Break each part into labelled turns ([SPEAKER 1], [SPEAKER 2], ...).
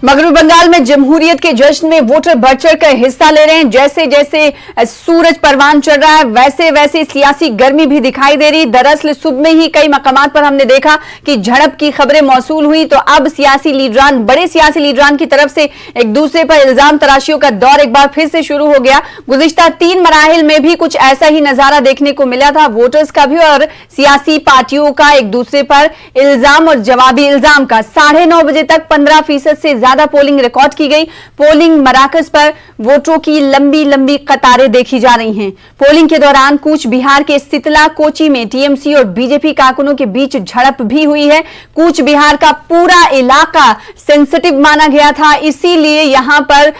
[SPEAKER 1] मगरबी बंगाल में जमहूरियत के जश्न में वोटर बढ़ चढ़ कर हिस्सा ले रहे हैं। जैसे जैसे सूरज परवान चढ़ रहा है वैसे वैसे सियासी गर्मी भी दिखाई दे रही। दरअसल सुबह में ही कई मकामात पर हमने देखा कि झड़प की खबरें मौसूल हुई, तो अब सियासी लीडरान, बड़े सियासी लीडरान की तरफ से एक दूसरे पर इल्जाम तराशियों का दौर एक बार फिर से शुरू हो गया। गुज़िश्ता 3 मराहिल में भी कुछ ऐसा ही नजारा देखने को मिला था, वोटर्स का भी और सियासी पार्टियों का एक दूसरे पर इल्जाम और जवाबी इल्जाम का। 9:30 बजे तक 15% से ज्यादा पोलिंग रिकॉर्ड की गई। पोलिंग मराकज पर वोटरों की लंबी लंबी कतारें देखी जा रही हैं। पोलिंग के दौरान कूच बिहार के सितला कोची में टीएमसी और बीजेपी कारकुनों के बीच झड़प भी हुई है। कूच बिहार का पूरा इलाका सेंसिटिव माना गया था, इसीलिए यहां पर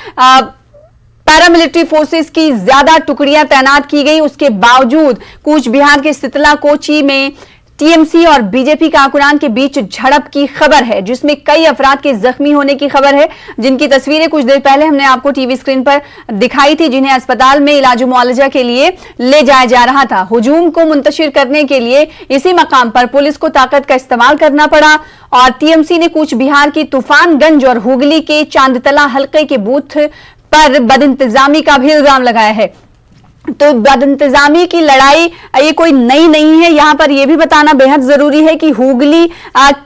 [SPEAKER 1] पैरामिलिट्री फोर्सेस की ज्यादा टुकड़ियां तैनात की गई। उसके बावजूद कूच बिहार के सितला कोची में टीएमसी और बीजेपी कारकुनान के बीच झड़प की खबर है, जिसमें कई अफराद के जख्मी होने की खबर है, जिनकी तस्वीरें कुछ देर पहले हमने आपको टीवी स्क्रीन पर दिखाई थी, जिन्हें अस्पताल में इलाज मुआलजा के लिए ले जाया जा रहा था। हुजूम को मुंतशिर करने के लिए इसी मकाम पर पुलिस को ताकत का इस्तेमाल करना पड़ा और टीएमसी ने कूच बिहार की तूफानगंज और हुगली के चांदतला हल्के के बूथ पर बदइंतजामी का भी इल्जाम लगाया है। तो बदइंतजामी की लड़ाई ये कोई नई नहीं है। यहां पर यह भी बताना बेहद जरूरी है कि हुगली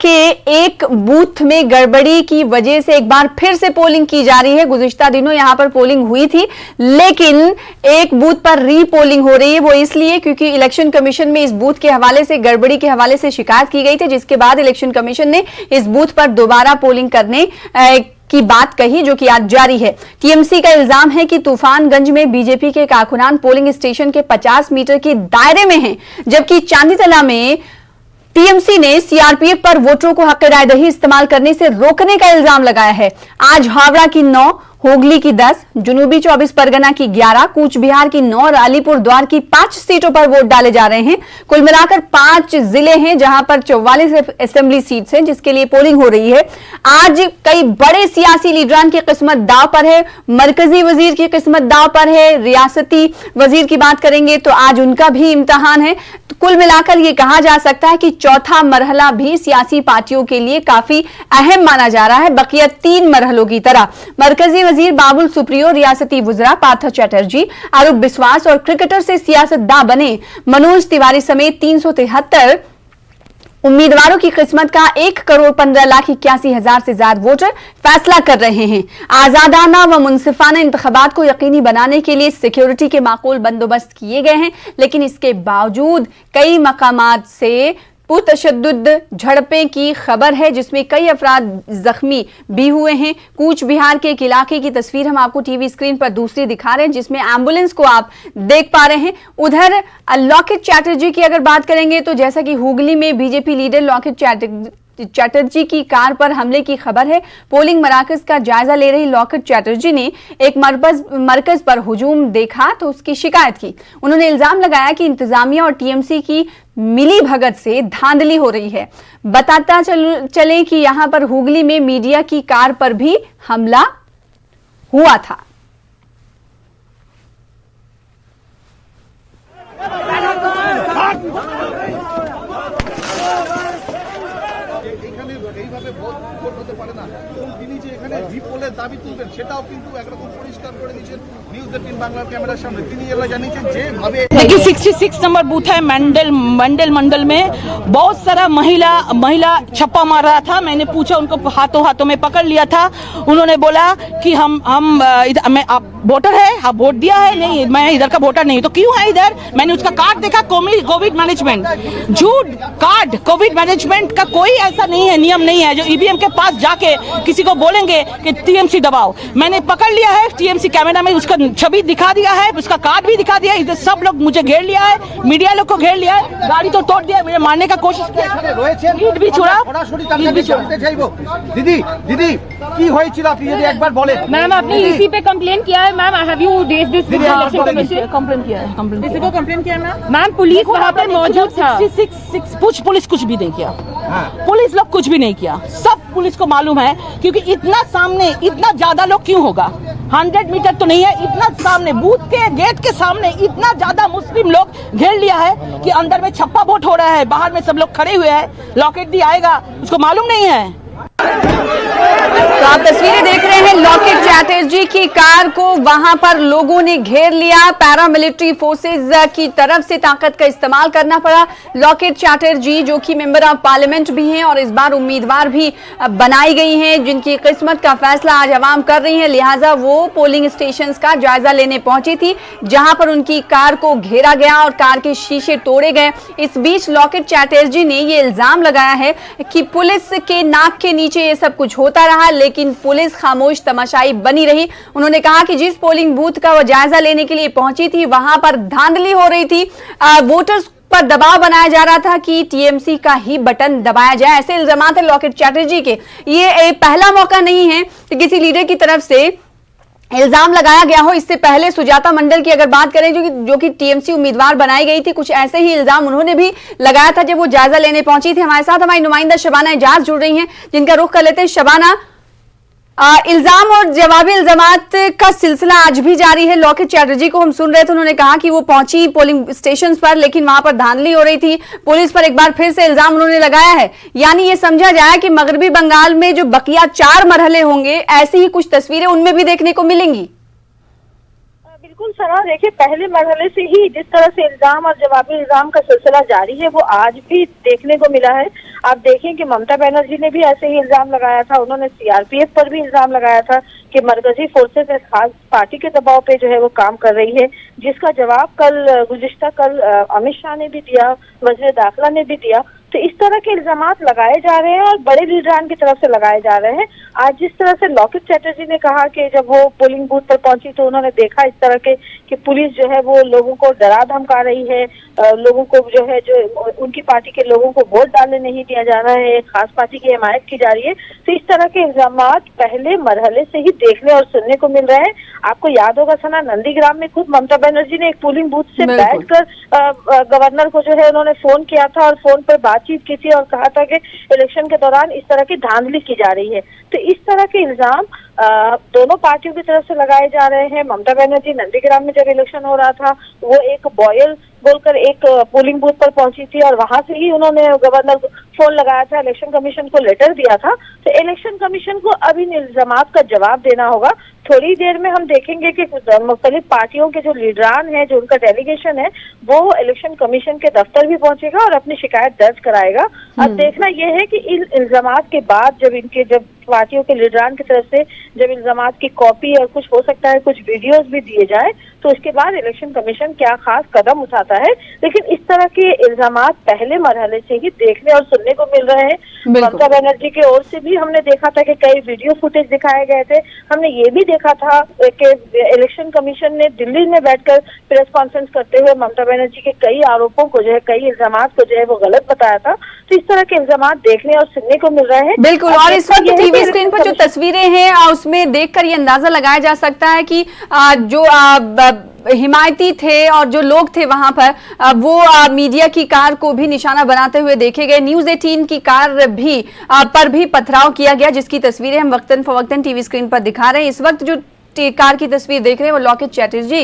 [SPEAKER 1] के एक बूथ में गड़बड़ी की वजह से एक बार फिर से पोलिंग की जा रही है। गुज़िश्ता दिनों यहां पर पोलिंग हुई थी, लेकिन एक बूथ पर रीपोलिंग हो रही है। वो इसलिए क्योंकि इलेक्शन कमीशन में इस बूथ के हवाले से, गड़बड़ी के हवाले से शिकायत की गई थी, जिसके बाद इलेक्शन कमीशन ने इस बूथ पर दोबारा पोलिंग करने की बात कही, जो कि आज जारी है। टीएमसी का इल्जाम है कि तूफानगंज में बीजेपी के कारकुनान पोलिंग स्टेशन के 50 मीटर के दायरे में हैं, जबकि चांदीतला में टीएमसी ने सीआरपीएफ पर वोटरों को हक रायदही इस्तेमाल करने से रोकने का इल्जाम लगाया है। आज हावड़ा की 9, हुगली की 10, जनूबी 24 परगना की 11, कूच बिहार की 9 और अलीपुर द्वार की 5 सीटों पर वोट डाले जा रहे हैं। कुल मिलाकर 5 जिले हैं जहां पर 44 असेंबली सीट्स हैं, जिसके लिए पोलिंग हो रही है। आज कई बड़े सियासी लीडरान की किस्मत दांव पर है। मरकजी वजीर की किस्मत दांव पर है। रियासती वजीर की बात करेंगे तो आज उनका भी इम्तिहान है। तो कुल मिलाकर यह कहा जा सकता है कि चौथा मरहला भी सियासी पार्टियों के लिए काफी अहम माना जा रहा है, बकिया 3 मरहलों की तरह। मरकजी वजीर बाबुल सुप्रियो, रियासती वुज़रा पार्थ चटर्जी, आरूप बिस्वास और क्रिकेटर से सियासतदां बने मनोज तिवारी समेत 373 उम्मीदवारों की किस्मत का 1,15,81,000 से ज्यादा वोटर फैसला कर रहे हैं। आजादाना व मुनसिफाना इंतखाबात को यकीनी बनाने के लिए सिक्योरिटी के माकूल बंदोबस्त किए गए हैं, लेकिन इसके बावजूद कई मकामात से पुरतशद्दुद झड़पें की खबर है, जिसमें कई अफराद जख्मी भी हुए हैं। कूच बिहार के एक इलाके की तस्वीर हम आपको टीवी स्क्रीन पर दूसरी दिखा रहे हैं, जिसमें एम्बुलेंस को आप देख पा रहे हैं। उधर लॉकेट चैटर्जी की अगर बात करेंगे तो जैसा कि हुगली में बीजेपी लीडर लॉकेट चैटर्जी की कार पर हमले की खबर है। पोलिंग मराकज का जायजा ले रही लॉकेट चैटर्जी ने एक मरकज पर हुजूम देखा तो उसकी शिकायत की। उन्होंने इल्जाम लगाया कि इंतजामिया और टीएमसी की मिली भगत से धांधली हो रही है। बताता चले कि यहां पर हुगली में मीडिया की कार पर भी हमला हुआ था।
[SPEAKER 2] देखिए 66 नंबर बूथ है मंडल में बहुत सारा महिला छप्पा मार रहा था। मैंने पूछा, उनको हाथों में पकड़ लिया था। उन्होंने बोला कि आप वोटर है, आप वोट दिया है? नहीं, मैं इधर का वोटर नहीं। तो क्यों है इधर? मैंने उसका कार्ड देखा, कोविड मैनेजमेंट, झूठ कार्ड। कोविड मैनेजमेंट का कोई ऐसा नहीं है, नियम नहीं है जो ईवीएम के पास जाके किसी को बोलेंगे कि टीएमसी दबाओ। मैंने पकड़ लिया है, टीएमसी कैमरा में उसका छवि दिखा दिया है, उसका कार्ड भी दिखा दिया है। इधर सब लोग मुझे घेर लिया है, मीडिया लोग को घेर लिया है, गाड़ी तो तोड़ दिया, मुझे मारने का कोशिश किया, ईट भी छोड़ा।
[SPEAKER 3] दीदी की হয়েছিল আপনি যদি একবার বলেন।
[SPEAKER 4] मैम आपने इसी पे कंप्लेन किया है ma'am? Have you raised this with election commission?
[SPEAKER 2] Complain किया है।
[SPEAKER 4] किसी को कंप्लेन किया मैम? मैम पुलिस वहां पर मौजूद था।
[SPEAKER 2] 66 पुलिस कुछ भी नहीं किया। पुलिस लोग कुछ भी नहीं किया, सब पुलिस को मालूम है, क्योंकि इतना सामने इतना ज्यादा लोग क्यों होगा? 100 मीटर तो नहीं है, इतना सामने बूथ के गेट के सामने इतना ज्यादा मुस्लिम लोग घेर लिया है कि अंदर में छप्पा वोट हो रहा है, बाहर में सब लोग खड़े हुए हैं। लॉकेट भी आएगा, उसको मालूम नहीं है।
[SPEAKER 1] तो आप तस्वीरें देख रहे हैं लॉकेट चैटर्जी की कार को वहां पर लोगों ने घेर लिया। पैरामिलिट्री फोर्सेज की तरफ से ताकत का इस्तेमाल करना पड़ा। लॉकेट चैटर्जी जो कि मेंबर ऑफ पार्लियामेंट भी हैं और इस बार उम्मीदवार भी बनाई गई हैं, जिनकी किस्मत का फैसला आज अवाम कर रही है, लिहाजा वो पोलिंग स्टेशंस का जायजा लेने पहुंची थी जहां पर उनकी कार को घेरा गया और कार के शीशे तोड़े गए। इस बीच लॉकेट चैटर्जी ने ये इल्जाम लगाया है कि पुलिस के नाक के नीचे ये सब कुछ होता रहा, लेकिन पुलिस खामोश तमाशाई बनी रही। उन्होंने कहा कि जिस पोलिंग बूथ का वो जायजा लेने के लिए पहुंची थी वहां पर धांधली हो रही थी, वोटर्स पर दबाव बनाया जा रहा था कि टीएमसी का ही बटन दबाया जाए। ऐसे इल्जाम है लॉकेट चैटर्जी के। ये पहला मौका नहीं है कि किसी लीडर की तरफ से इल्जाम लगाया गया हो। इससे पहले सुजाता मंडल की अगर बात करें जो कि टीएमसी उम्मीदवार बनाई गई थी, कुछ ऐसे ही इल्जाम उन्होंने भी लगाया था जब वो जायजा लेने पहुंची थी। हमारे साथ हमारी नुमाइंदा शबाना एजाज जुड़ रही हैं, जिनका रुख कर लेते हैं। शबाना, इल्जाम और जवाबी इल्जामात का सिलसिला आज भी जारी है। लॉकेट चैटर्जी को हम सुन रहे थे, उन्होंने कहा कि वो पहुंची पोलिंग स्टेशंस पर, लेकिन वहां पर धांधली हो रही थी। पुलिस पर एक बार फिर से इल्जाम उन्होंने लगाया है। यानी ये समझा जाए कि मगरबी बंगाल में जो बकिया 4 मरहले होंगे, ऐसी ही कुछ तस्वीरें उनमें भी देखने को मिलेंगी।
[SPEAKER 5] बिल्कुल सना, देखिए पहले मरहले से ही जिस तरह से इल्जाम और जवाबी इल्जाम का सिलसिला जारी है वो आज भी देखने को मिला है। आप देखें कि ममता बनर्जी ने भी ऐसे ही इल्जाम लगाया था। उन्होंने सीआरपीएफ पर भी इल्जाम लगाया था कि मरकजी फोर्सेस एक खास पार्टी के दबाव पे जो है वो काम कर रही है, जिसका जवाब गुज़िश्ता कल अमित शाह ने भी दिया, वज़ीर दाखिला ने भी दिया। तो इस तरह के इल्जामात लगाए जा रहे हैं और बड़े लीडरान की तरफ से लगाए जा रहे हैं। आज जिस तरह से लॉकेट चैटर्जी ने कहा कि जब वो पोलिंग बूथ पर पहुंची तो उन्होंने देखा इस तरह के कि पुलिस जो है वो लोगों को डरा धमका रही है, लोगों को जो है जो उनकी पार्टी के लोगों को वोट डालने नहीं दिया जा रहा है, खास पार्टी की हिमायत की जा रही है। तो इस तरह के इल्जामात पहले मरहले से ही देखने और सुनने को मिल रहे हैं। आपको याद होगा सना, नंदीग्राम में खुद ममता बनर्जी ने एक पोलिंग बूथ से बैठकर गवर्नर को जो है उन्होंने फोन किया था और फोन पर बातचीत की थी और कहा था कि इलेक्शन के दौरान इस तरह की धांधली की जा रही है। तो इस तरह के इल्जाम दोनों पार्टियों की तरफ से लगाए जा रहे हैं। ममता बनर्जी नंदीग्राम में जब इलेक्शन हो रहा था वो एक बॉयल बोलकर एक पोलिंग बूथ पर पहुंची थी और वहां से ही उन्होंने गवर्नर को फोन लगाया था, इलेक्शन कमीशन को लेटर दिया था। तो इलेक्शन कमीशन को अब इन इल्जामात का जवाब देना होगा। थोड़ी देर में हम देखेंगे कि मुख्तलिफ पार्टियों के जो लीडरान हैं, जो उनका डेलीगेशन है, वो इलेक्शन कमीशन के दफ्तर भी पहुंचेगा और अपनी शिकायत दर्ज कराएगा। अब देखना यह है कि इन इल्जामात के बाद जब पार्टियों के लीडरान की तरफ से जब इल्जामात की कॉपी और कुछ हो सकता है कुछ वीडियोस भी दिए जाए तो उसके बाद इलेक्शन कमीशन क्या खास कदम उठाता है। लेकिन इस तरह के इल्जामात पहले मरहले से ही देखने और सुनने को मिल रहे हैं। ममता बनर्जी की ओर से भी हमने देखा था कि कई वीडियो फुटेज दिखाए गए थे। हमने ये भी देखा था कि इलेक्शन कमीशन ने दिल्ली में बैठकर प्रेस कॉन्फ्रेंस करते हुए ममता बनर्जी के कई आरोपों को जो है, कई इल्जामात को जो है वो गलत बताया था। तो इस तरह के इल्जामात देखने और सुनने को मिल रहे हैं।
[SPEAKER 1] बिल्कुल, और इस वक्त टीवी स्क्रीन पर जो तस्वीरें हैं उसमें देखकर ये अंदाजा लगाया जा सकता है कि जो हिमायती थे और जो लोग थे वहां पर वो मीडिया की कार को भी निशाना बनाते हुए देखे गए। न्यूज़ 18 की कार भी पर भी पथराव किया गया, जिसकी तस्वीरें हम वक्तन फवक्तन टीवी स्क्रीन पर दिखा रहे हैं। इस वक्त जो कार की तस्वीर देख रहे हैं वो लॉकेट चैटर्जी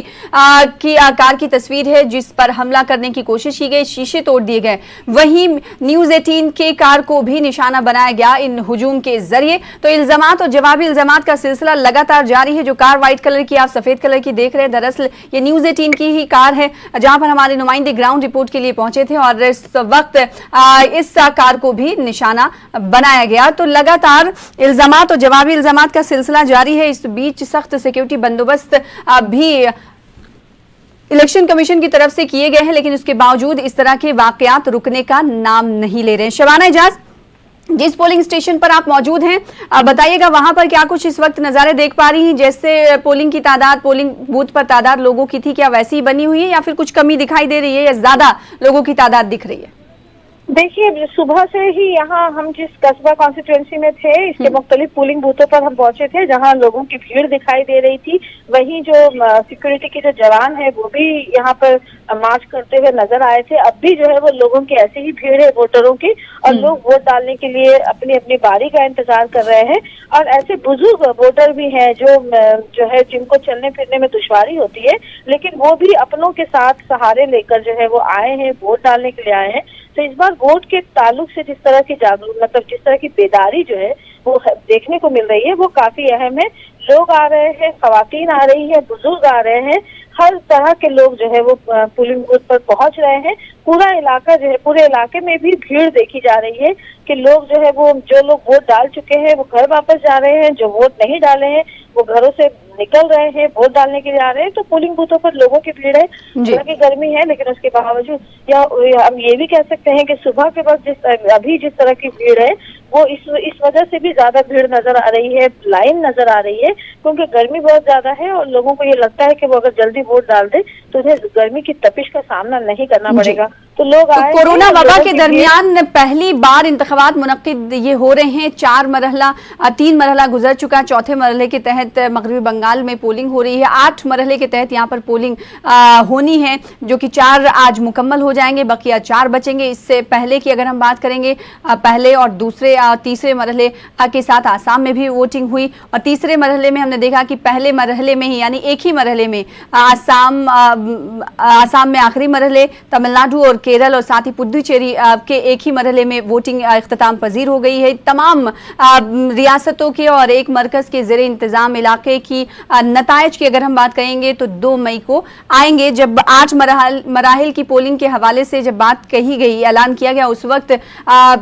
[SPEAKER 1] की कार की तस्वीर है जिस पर हमला करने की कोशिश की गई, शीशे तोड़ दिए गए। वहीं न्यूज़ 18 के कार को भी निशाना बनाया गया इन हुजूम के जरिए। तो इल्जामात और जवाबी इल्जामात का सिलसिला लगातार जारी है। जो कार व्हाइट कलर की, आप सफेद कलर की देख रहे हैं, दरअसल ये न्यूज़ 18 की ही कार है जहां पर हमारे नुमाइंदे ग्राउंड रिपोर्ट के लिए पहुंचे थे और इस वक्त इस कार को भी निशाना बनाया गया। तो लगातार इल्जामात और जवाबी इल्जामात का सिलसिला जारी है। इस बीच सख्त सिक्योरिटी बंदोबस्त भी इलेक्शन कमीशन की तरफ से किए गए हैं, लेकिन उसके बावजूद इस तरह के वाकयात रुकने का नाम नहीं ले रहे हैं। शबाना एजाज, जिस पोलिंग स्टेशन पर आप मौजूद हैं बताइएगा वहां पर क्या कुछ इस वक्त नजारे देख पा रही हैं? जैसे पोलिंग की तादाद, पोलिंग बूथ पर तादाद लोगों की थी, क्या वैसी ही बनी हुई है या फिर कुछ कमी दिखाई दे रही है या ज्यादा लोगों की तादाद दिख रही है?
[SPEAKER 5] देखिए, सुबह से ही यहाँ हम जिस कस्बा कॉन्स्टिट्यूएंसी में थे इसके मुख्तलिफ पोलिंग बूथों पर हम पहुंचे थे जहाँ लोगों की भीड़ दिखाई दे रही थी। वहीं जो सिक्योरिटी के जो जवान है वो भी यहाँ पर मार्च करते हुए नजर आए थे। अब भी जो है वो लोगों की ऐसी ही भीड़ है वोटरों की और लोग वोट डालने के लिए अपनी अपनी बारी का इंतजार कर रहे हैं। और ऐसे बुजुर्ग वोटर भी हैं जो है जिनको चलने फिरने में दुश्वारी होती है, लेकिन वो भी अपनों के साथ सहारे लेकर जो है वो आए हैं, वोट डालने के लिए आए हैं। तो इस बार वोट के ताल्लुक से जिस तरह की जिस तरह की बेदारी जो है वो देखने को मिल रही है वो काफी अहम है। लोग आ रहे हैं, खवातीन आ रही है, बुजुर्ग आ रहे हैं, हर तरह के लोग जो है वो पोलिंग बूथ पर पहुंच रहे हैं। पूरा इलाका जो है, पूरे इलाके में भी भीड़ देखी जा रही है कि लोग जो है वो, जो लोग वोट डाल चुके हैं वो घर वापस जा रहे हैं, जो वोट नहीं डाले हैं वो घरों से निकल रहे हैं, वोट डालने के लिए आ रहे हैं। तो पोलिंग बूथों पर लोगों की भीड़ है, हालांकि गर्मी है लेकिन उसके बावजूद, या हम ये भी कह सकते हैं कि सुबह के वक्त अभी जिस तरह की भीड़ है वो इस वजह से भी ज्यादा भीड़ नजर आ रही है, लाइन नजर आ रही है, क्योंकि गर्मी बहुत ज्यादा है और लोगों को ये लगता है कि वो अगर जल्दी वोट डाल दे तो उन्हें गर्मी की तपिश का सामना नहीं करना पड़ेगा। तो लोग आए,
[SPEAKER 1] कोरोना वबा के दरमियान पहली बार इंतखाबात मुनक्किद ये हो रहे हैं। 3 मरहला गुजर चुका, चौथे मरहले के तहत मगरबी बंगाल में पोलिंग हो रही है। 8 मरहले के तहत यहाँ पर पोलिंग होनी है, जो कि 4 आज मुकम्मल हो जाएंगे, बकिया 4 बचेंगे। इससे पहले की अगर हम बात करेंगे, पहले और दूसरे तीसरे मरहले के साथ आसाम में भी वोटिंग हुई और तीसरे मरहले में हमने देखा कि पहले मरहले में ही, यानी एक ही मरहले में आसाम में आखिरी मरहले, तमिलनाडु और केरल और साथ ही पुडुचेरी के एक ही मरहले में वोटिंग इख्तिताम पजीर हो गई है। तमाम रियासतों के और एक मरकज के ज़ेरे इंतजाम इलाके की नताइज की अगर हम बात करेंगे तो 2 मई को आएंगे। जब 8 मराहिल की पोलिंग के हवाले से जब बात कही गई, ऐलान किया गया, उस वक्त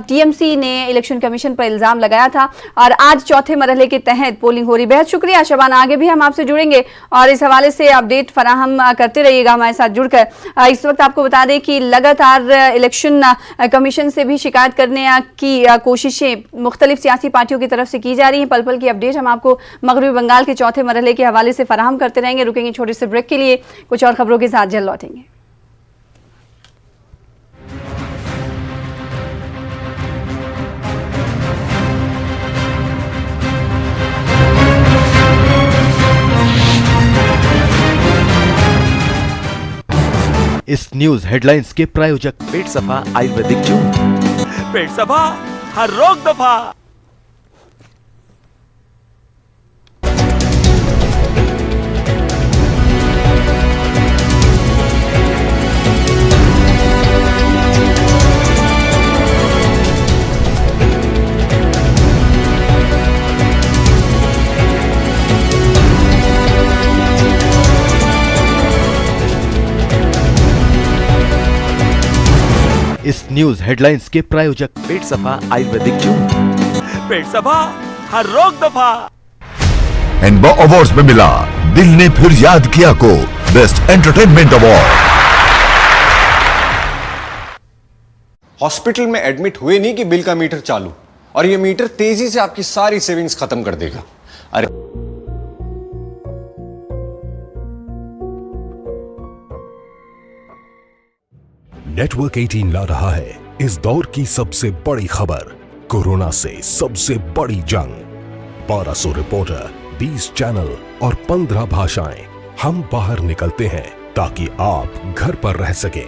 [SPEAKER 1] टीएमसी ने इलेक्शन कमीशन पर इल्जाम लगाया था और आज चौथे मरहले के तहत पोलिंग हो रही। बेहद शुक्रिया शबाना, आगे भी हम आपसे जुड़ेंगे और इस हवाले से अपडेट फराहम करते रहिएगा हमारे साथ जुड़कर। इस वक्त आपको बता दें कि लगातार इलेक्शन कमीशन से भी शिकायत करने की कोशिशें मुख्तलिफ सियासी पार्टियों की तरफ से की जा रही हैं। पल पल की अपडेट हम आपको मगरबी बंगाल के चौथे मरहले के हवाले से फराहम करते रहेंगे। रुकेंगे छोटे से ब्रेक के लिए, कुछ और खबरों के साथ जल्द लौटेंगे।
[SPEAKER 6] इस न्यूज हेडलाइंस के प्रायोजक
[SPEAKER 7] पेट सफा आयुर्वेदिक जूस, पेट सफा हर रोग दफा।
[SPEAKER 6] इस न्यूज हेडलाइंस के प्रायोजक
[SPEAKER 7] पेट सफा आयुर्वेदिक जूस, पेट सफा हर रोग दफा।
[SPEAKER 8] एनबा अवार्ड्स में मिला दिल ने फिर याद किया को बेस्ट एंटरटेनमेंट अवार्ड।
[SPEAKER 9] हॉस्पिटल में एडमिट हुए नहीं कि बिल का मीटर चालू, और ये मीटर तेजी से आपकी सारी सेविंग्स खत्म कर देगा। अरे
[SPEAKER 10] नेटवर्क 18 ला रहा है इस दौर की सबसे बड़ी खबर, कोरोना से सबसे बड़ी जंग। 1200 रिपोर्टर, 20 चैनल और 15 भाषाएं। हम बाहर निकलते हैं ताकि आप घर पर रह सकें।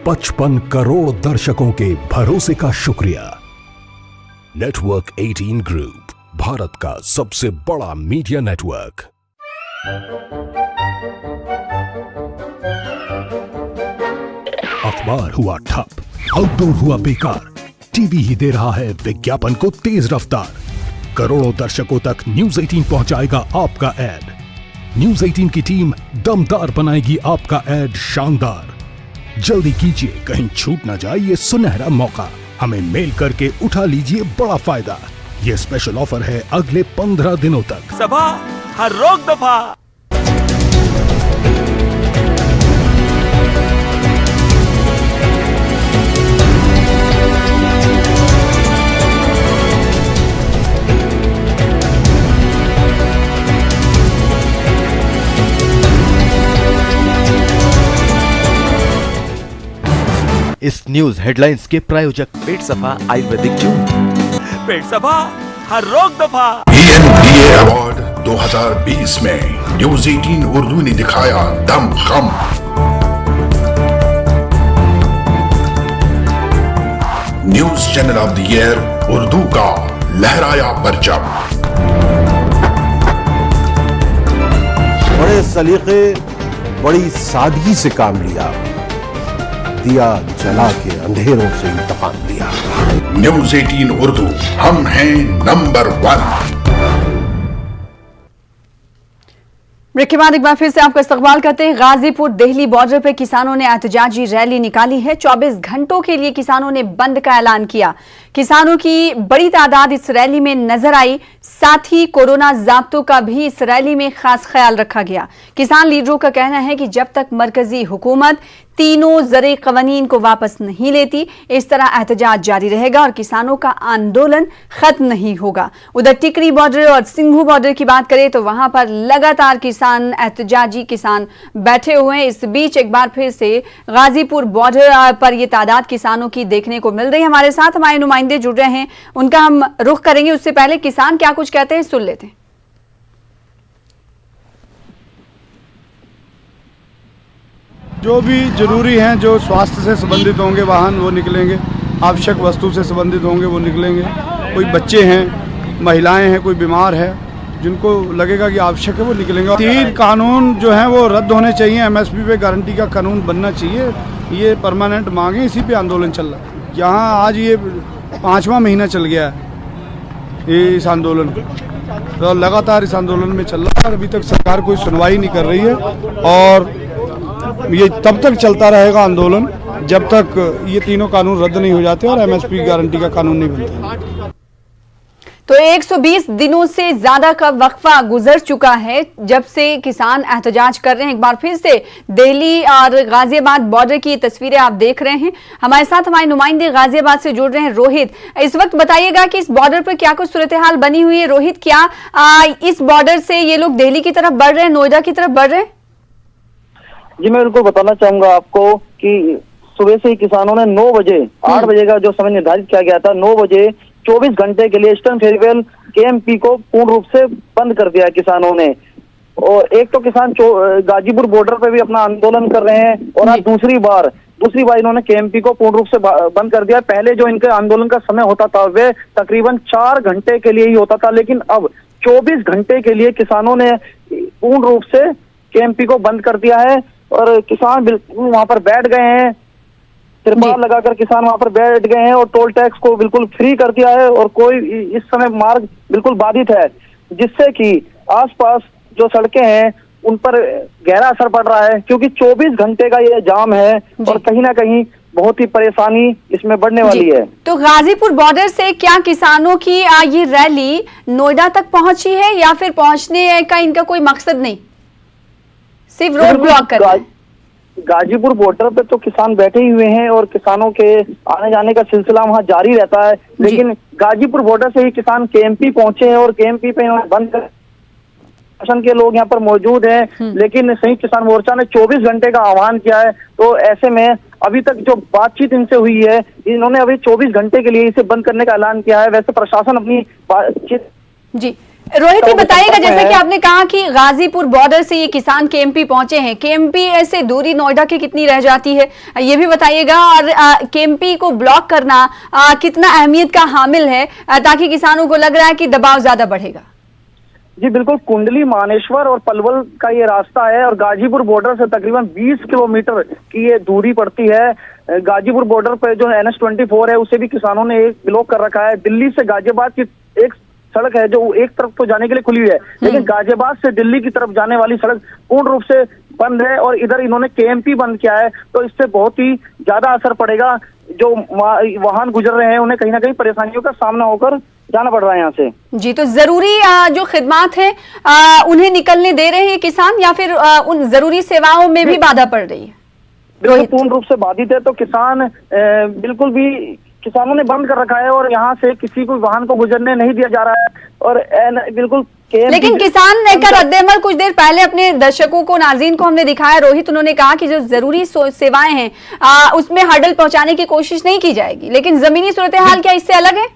[SPEAKER 10] 55 करोड़ दर्शकों के भरोसे का शुक्रिया। नेटवर्क 18 ग्रुप, भारत का सबसे बड़ा मीडिया नेटवर्क। अखबार हुआ ठप, आउटडोर हुआ बेकार, टीवी ही दे रहा है विज्ञापन को तेज रफ्तार। करोड़ों दर्शकों तक न्यूज 18 पहुंचाएगा आपका ऐड। न्यूज 18 की टीम दमदार बनाएगी आपका ऐड शानदार। जल्दी कीजिए, कहीं छूट ना जाए ये सुनहरा मौका। हमें मेल करके उठा लीजिए बड़ा फायदा। ये स्पेशल ऑफर है अगले 15 दिनों तक।
[SPEAKER 7] सभा हर रोग दफा।
[SPEAKER 6] इस न्यूज हेडलाइंस के प्रायोजक
[SPEAKER 7] पेट सफा आयुर्वेदिक जूस, पेट सफा हर रोग दफा।
[SPEAKER 8] ENDA अवार्ड 2020 में न्यूज 18 उर्दू ने दिखाया दमखम। News channel of the year Urdu का लहराया परचम।
[SPEAKER 11] बड़े सलीके, बड़ी सादगी से काम लिया, दिया जला के अंधेरों से इंतकाम लिया।
[SPEAKER 8] न्यूज 18 उर्दू, हम हैं नंबर 1।
[SPEAKER 1] ब्रेक के बाद एक बार फिर से आपका इस्तकबाल करते हैं। गाजीपुर दिल्ली बॉर्डर पर किसानों ने एहतजाजी रैली निकाली है। 24 घंटों के लिए किसानों ने बंद का ऐलान किया। किसानों की बड़ी तादाद इस रैली में नजर आई। साथ ही कोरोना ज़ाब्तों का भी इस रैली में खास ख्याल रखा गया। किसान लीडरों का कहना है कि जब तक मरकजी हुकूमत तीनों ज़रे कवानीन को वापस नहीं लेती, इस तरह एहतजाज जारी रहेगा और किसानों का आंदोलन खत्म नहीं होगा। उधर टिकरी बॉर्डर और सिंघू बॉर्डर की बात करें तो वहां पर लगातार एहतजाजी किसान बैठे हुए हैं। इस बीच एक बार फिर से गाजीपुर बॉर्डर पर यह तादाद किसानों की देखने को मिल रही है। हमारे साथ हमारे नुमाइंदे जुड़ रहे हैं, उनका हम रुख करेंगे। उससे पहले किसान क्या कुछ कहते हैं सुन लेते हैं।
[SPEAKER 12] जो भी जरूरी हैं, जो स्वास्थ्य से संबंधित होंगे वाहन वो निकलेंगे, आवश्यक वस्तु से संबंधित होंगे वो निकलेंगे। कोई बच्चे हैं, महिलाएं हैं, कोई बीमार है, जिनको लगेगा कि आवश्यक है वो निकलेंगे। 3 कानून जो हैं वो रद्द होने चाहिए। एमएसपी पे गारंटी का कानून बनना चाहिए। ये परमानेंट मांगे, इसी पे आंदोलन चल रहा है। यहाँ आज ये 5वां महीना चल गया है इस आंदोलन, तो लगातार इस आंदोलन में चल रहा है। अभी तक सरकार कोई सुनवाई नहीं कर रही है और ये तब तक चलता रहेगा आंदोलन जब तक ये तीनों कानून रद्द नहीं हो जाते और एमएसपी गारंटी का कानून नहीं बनता।
[SPEAKER 1] तो 120 दिनों से ज्यादा का वक्फा गुजर चुका है जब से किसान एहतजाज कर रहे हैं। एक बार फिर से दिल्ली और गाजियाबाद बॉर्डर की तस्वीरें आप देख रहे हैं। हमारे साथ हमारे नुमाइंदे गाजियाबाद से जुड़ रहे हैं रोहित। इस वक्त बताइएगा कि इस बॉर्डर पर क्या कुछ सूरत हाल बनी हुई है। रोहित, क्या इस बॉर्डर से ये लोग दिल्ली की तरफ बढ़ रहे हैं, नोएडा की तरफ बढ़ रहे हैं?
[SPEAKER 13] जी, मैं बिल्कुल बताना चाहूंगा आपको कि सुबह से ही किसानों ने 9 बजे 8 बजे का जो समय निर्धारित किया गया था, 9 बजे 24 घंटे के लिए ईस्टर्न फेरीवेल केएमपी को पूर्ण रूप से बंद कर दिया किसानों ने। और एक तो किसान गाजीपुर बॉर्डर पे भी अपना आंदोलन कर रहे हैं और आज दूसरी बार इन्होंने केएमपी को पूर्ण रूप से बंद कर दिया। पहले जो इनके आंदोलन का समय होता था वे तकरीबन 4 घंटे के लिए ही होता था, लेकिन अब 24 घंटे के लिए किसानों ने पूर्ण रूप से केएमपी को बंद कर दिया है। और किसान बिल्कुल वहां पर बैठ गए हैं, तिरपाल लगाकर किसान वहां पर बैठ गए हैं और टोल टैक्स को बिल्कुल फ्री कर दिया है। और कोई इस समय मार्ग बिल्कुल बाधित है, जिससे कि आसपास जो सड़कें हैं उन पर गहरा असर पड़ रहा है, क्योंकि 24 घंटे का ये जाम है और कहीं ना कहीं बहुत ही परेशानी इसमें बढ़ने वाली है।
[SPEAKER 1] तो गाजीपुर बॉर्डर से क्या किसानों की ये रैली नोएडा तक पहुंची है या फिर पहुंचने का इनका कोई मकसद नहीं, सिर्फ रोड ब्लॉक करना है?
[SPEAKER 13] गाजीपुर बॉर्डर पे तो किसान बैठे ही हुए हैं और किसानों के आने जाने का सिलसिला वहां जारी रहता है, लेकिन गाजीपुर बॉर्डर से ही किसान केएमपी पहुंचे हैं और केएमपी पे बंद कर शासन के लोग यहाँ पर मौजूद हैं। लेकिन संयुक्त किसान मोर्चा ने 24 घंटे का आह्वान किया है, तो ऐसे में अभी तक जो बातचीत इनसे हुई है, इन्होंने अभी 24 घंटे के लिए इसे बंद करने का ऐलान किया है। वैसे प्रशासन अपनी बातचीत
[SPEAKER 1] जी रोहित जी बताइएगा, जैसे कि आपने कहा कि गाजीपुर बॉर्डर से ये किसान केएमपी पहुंचे हैं, केएमपी से दूरी नोएडा की कितनी रह जाती है ये भी बताइएगा, और केएमपी को ब्लॉक करना कितना अहमियत का हामिल है, ताकि किसानों को लग रहा है कि दबाव ज्यादा बढ़ेगा?
[SPEAKER 13] जी बिल्कुल, कुंडली, मानेश्वर और पलवल का ये रास्ता है और गाजीपुर बॉर्डर से तकरीबन 20 किलोमीटर की ये दूरी पड़ती है। गाजीपुर बॉर्डर पर जो NH-24 है उसे भी किसानों ने एक ब्लॉक कर रखा है। दिल्ली से गाजियाबाद की एक सड़क है जो एक तरफ तो जाने के लिए खुली है, लेकिन गाजियाबाद से दिल्ली की तरफ जाने वाली सड़क पूर्ण रूप से बंद है और इधर इन्होंने केएमपी बंद किया है, तो इससे बहुत ही ज्यादा असर पड़ेगा। जो वाहन गुजर रहे हैं उन्हें कहीं ना कहीं परेशानियों का सामना होकर जाना पड़ रहा है यहाँ से।
[SPEAKER 1] जी, तो जरूरी जो खिदमात है उन्हें निकलने दे रहे हैं किसान, या फिर उन जरूरी सेवाओं में भी बाधा पड़ रही है?
[SPEAKER 13] बिल्कुल पूर्ण रूप से बाधित है, तो किसान बिल्कुल भी किसानों ने बंद कर रखा है और यहाँ से किसी को वाहन को गुजरने नहीं दिया जा रहा है। और बिल्कुल
[SPEAKER 1] लेकिन किसान ने का रद्द-ए-अमल कुछ देर पहले अपने दर्शकों को, नाज़रीन को हमने दिखाया रोहित, उन्होंने कहा कि जो जरूरी सेवाएं हैं उसमें हर्डल पहुंचाने की कोशिश नहीं की जाएगी, लेकिन जमीनी सूरत हाल क्या इससे अलग है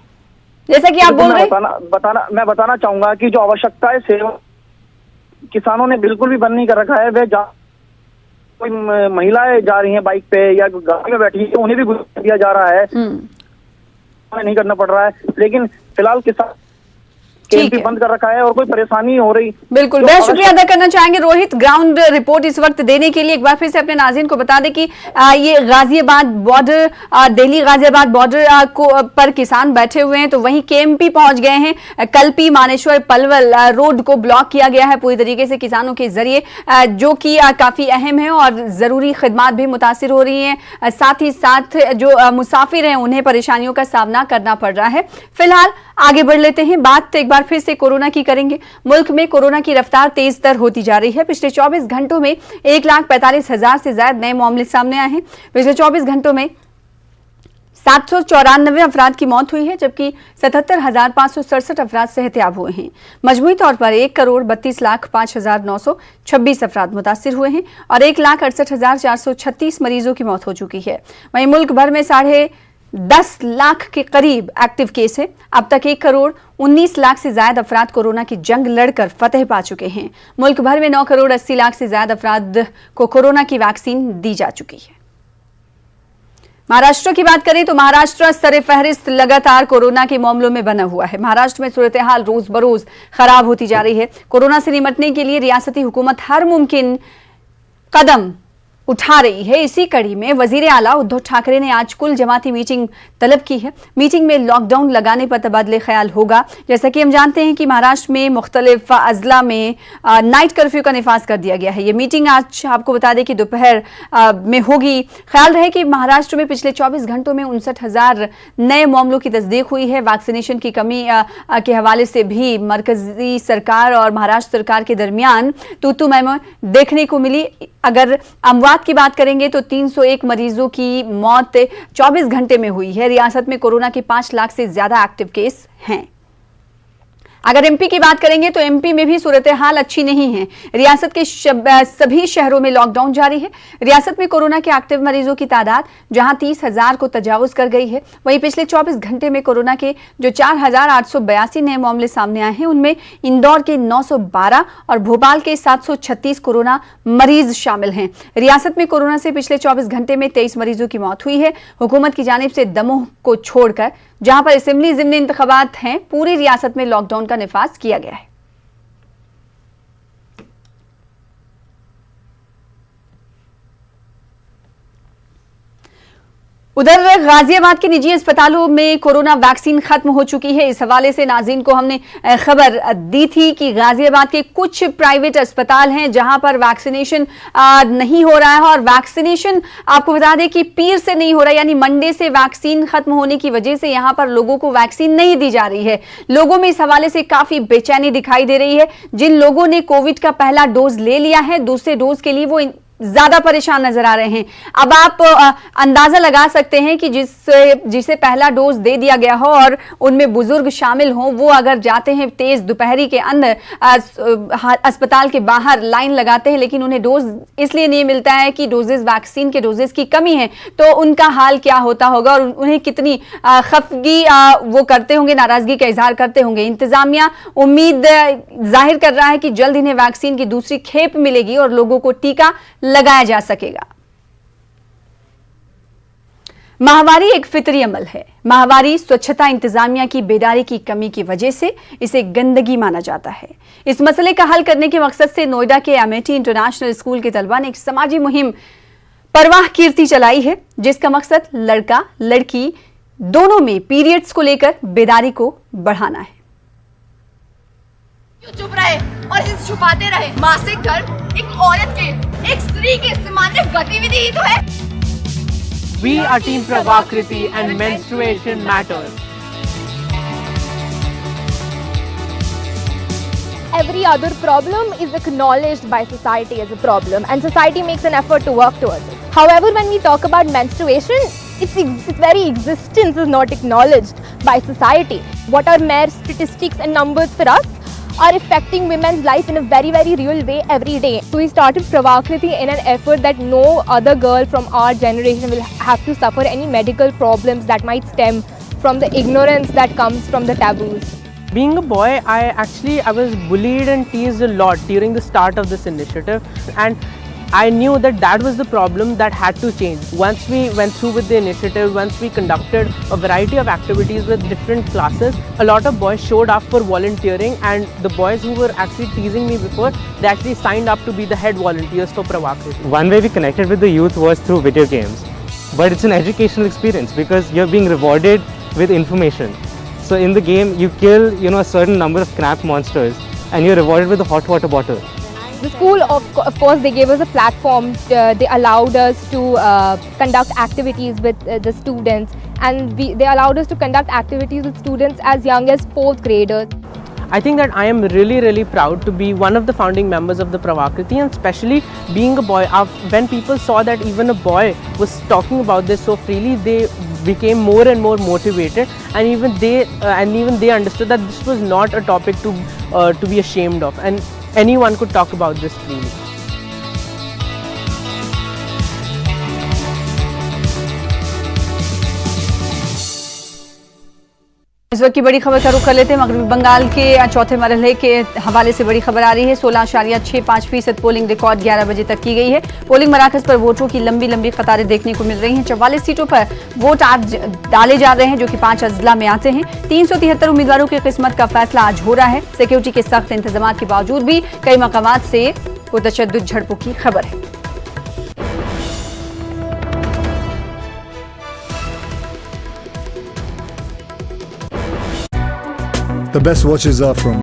[SPEAKER 1] जैसा कि आप बोल रहे हैं?
[SPEAKER 13] मैं बताना चाहूंगा कि जो आवश्यकता है सेवा किसानों ने बिल्कुल भी बंद नहीं कर रखा है। वे कोई महिलाएं जा रही हैं बाइक पे या गाड़ी में बैठी है, उन्हें भी गुजर दिया जा रहा है, नहीं करना पड़ रहा है। लेकिन फिलहाल किसान केएमपी बंद कर रखा है और कोई परेशानी हो रही।
[SPEAKER 1] बिल्कुल,
[SPEAKER 13] तो
[SPEAKER 1] बहुत शुक्रिया अदा करना चाहेंगे रोहित, ग्राउंड रिपोर्ट इस वक्त देने के लिए। एक बार फिर से अपने नाज़रीन को बता दें कि ये गाजियाबाद बॉर्डर, दिल्ली गाजियाबाद बॉर्डर पर किसान बैठे हुए हैं, तो वहीं केएमपी पहुंच गए हैं। कल्पी, मानेश्वर, पलवल रोड को ब्लॉक किया गया है पूरी तरीके से किसानों के जरिए, जो कि काफी अहम है और जरूरी खिदमात भी मुतासिर हो रही हैं। साथ ही साथ जो मुसाफिर हैं उन्हें परेशानियों का सामना करना पड़ रहा है। फिलहाल आगे बढ़ लेते हैं, बात एक बार फिर से कोरोना की करेंगे। मुल्क में कोरोना की रफ्तार तेज तर होती जा रही है। पिछले 24 घंटों में 1,45,000 से ज्यादा नए मामले सामने आए हैं। पिछले 24 घंटों में 794 अफराद की मौत हुई है, जबकि 77,567 अफराद सेहतयाब हुए हैं। मजमूई तौर पर 1,32,05,926 अफराद मुतासिर हुए हैं और 1,68,436 मरीजों की मौत हो चुकी है। वहीं मुल्क भर में 10.5 लाख के करीब एक्टिव केस है। अब तक 1,19,00,000 से ज्यादा अफराद कोरोना की जंग लड़कर फतेह पा चुके हैं। मुल्क भर में 9,80,00,000 से ज्यादा अफराद को कोरोना की वैक्सीन दी जा चुकी है। महाराष्ट्र की बात करें तो महाराष्ट्र सरे फहरिस्त लगातार कोरोना के मामलों में बना हुआ है। महाराष्ट्र में सूरत हाल रोज बरोज खराब होती जा रही है। कोरोना से निपटने के लिए रियासती हुकूमत हर मुमकिन कदम उठा रही है। इसी कड़ी में वजीर आला उद्धव ठाकरे ने आज कुल जमाती मीटिंग तलब की है। मीटिंग में लॉकडाउन लगाने पर तबादले ख्याल होगा। जैसा कि हम जानते हैं कि महाराष्ट्र में मुख्तलिफ अजला में नाइट कर्फ्यू का निफाज कर दिया गया है। ये मीटिंग आज आपको बता दें कि दोपहर में होगी। ख्याल रहे कि महाराष्ट्र में पिछले 24 घंटों में 59,000 नए मामलों की तस्दीक हुई है। वैक्सीनेशन की कमी के हवाले से भी मरकजी सरकार और महाराष्ट्र सरकार के दरमियान तू मैमो देखने को मिली। अगर अमवात की बात करेंगे तो 301 मरीजों की मौत 24 घंटे में हुई है। रियासत में कोरोना के 5 लाख से ज्यादा एक्टिव केस हैं। अगर एमपी की बात करेंगे तो एमपी में भी सूरत हाल अच्छी नहीं है। रियासत के सभी शहरों में लॉकडाउन जारी है। रियासत में कोरोना के एक्टिव मरीजों की तादाद जहां 30,000 को तजावुज कर गई है, वहीं पिछले 24 घंटे में कोरोना के जो 4,882 नए मामले सामने आए हैं, उनमें इंदौर के 912 और भोपाल के 736 कोरोना मरीज शामिल हैं। रियासत में कोरोना से पिछले 24 घंटे में 23 मरीजों की मौत हुई है। हुकूमत की जानिब से दमोह को छोड़कर जहां पर असेंबली ज़िमनी इंतखाबात हैं, पूरी रियासत में लॉकडाउन का निफाज किया गया है। उधर गाजियाबाद के निजी अस्पतालों में कोरोना वैक्सीन खत्म हो चुकी है। इस हवाले से नाज़रीन को हमने खबर दी थी कि गाजियाबाद के कुछ प्राइवेट अस्पताल हैं जहां पर वैक्सीनेशन नहीं हो रहा है और वैक्सीनेशन आपको बता दें कि पीर से नहीं हो रहा है, यानी मंडे से वैक्सीन खत्म होने की वजह से यहां पर लोगों को वैक्सीन नहीं दी जा रही है। लोगों में इस हवाले से काफी बेचैनी दिखाई दे रही है। जिन लोगों ने कोविड का पहला डोज ले लिया है, दूसरे डोज के लिए वो ज्यादा परेशान नजर आ रहे हैं। अब आप अंदाजा लगा सकते हैं कि जिसे पहला डोज दे दिया गया हो और उनमें बुजुर्ग शामिल हों, वो अगर जाते हैं तेज दोपहरी के अंदर अस्पताल के बाहर लाइन लगाते हैं, लेकिन उन्हें डोज इसलिए नहीं मिलता है कि डोजेस वैक्सीन के डोजेस की कमी है, तो उनका हाल क्या होता होगा और उन्हें कितनी खफगी वो करते होंगे, नाराजगी का इजहार करते होंगे। इंतजामिया उम्मीद जाहिर कर रहा है कि जल्द इन्हें वैक्सीन की दूसरी खेप मिलेगी और लोगों को टीका लगाया जा सकेगा। माहवारी एक फितरी अमल है। माहवारी स्वच्छता इंतजामिया की बेदारी की कमी की वजह से इसे गंदगी माना जाता है। इस मसले का हल करने के मकसद से नोएडा के अमेठी इंटरनेशनल स्कूल के तलबा ने एक समाजी मुहिम परवाह कीर्ति चलाई है, जिसका मकसद लड़का लड़की दोनों में पीरियड्स को लेकर बेदारी को बढ़ाना है।
[SPEAKER 14] चुप रहे और इसे छुपाते रहे। मासिक धर्म एक औरत के, एक स्त्री के इस्तेमाल में गतिविधि ही तो है।
[SPEAKER 15] We are Team Prabhakriti and menstruation matters.
[SPEAKER 4] Every other problem is acknowledged by society as a problem, and society makes an effort to work towards it. However, when we talk about menstruation, its very existence is not acknowledged by society. What are mere statistics and numbers for us are affecting women's life in a very, very real way every day. So we started Prabhakriti in an effort that no other girl from our generation will have to suffer any medical problems that might stem from the ignorance that comes from the taboos.
[SPEAKER 15] Being a boy, I was bullied and teased a lot during the start of this initiative, and I knew that that was the problem that had to change. Once we went through with the initiative, once we conducted a variety of activities with different classes, a lot of boys showed up for volunteering, and the boys who were actually teasing me before, they actually signed up to be the head volunteers for Pravakriti.
[SPEAKER 16] One way we connected with the youth was through video games, but it's an educational experience because you're being rewarded with information. So in the game, you kill, a certain number of crap monsters, and you're rewarded with a hot water bottle.
[SPEAKER 4] The school, of course, they gave us a platform. They allowed us to conduct activities with the students, and they allowed us to conduct activities with students as young as 4th graders.
[SPEAKER 15] I think that I am really, really proud to be one of the founding members of the Pravakriti, and especially being a boy. When people saw that even a boy was talking about this so freely, they became more and more motivated, and even they understood that this was not a topic to be ashamed of, and anyone could talk about this freely.
[SPEAKER 1] इस वक्त की बड़ी खबर का रुख कर लेते हैं। मगरबी बंगाल के चौथे मरहले के हवाले से बड़ी खबर आ रही है। 16.65% पोलिंग रिकॉर्ड 11 बजे तक की गई है। पोलिंग मराकज पर वोटरों की लंबी लंबी कतारें देखने को मिल रही हैं। 44 सीटों पर वोट आज डाले जा रहे हैं, जो कि 5 अजला में आते हैं। 373 उम्मीदवारों की किस्मत का फैसला आज हो रहा है। सिक्योरिटी के सख्त इंतजाम के बावजूद भी कई मकामात से पुरतशद्दुद झड़पों की खबर है।
[SPEAKER 17] The best watches are from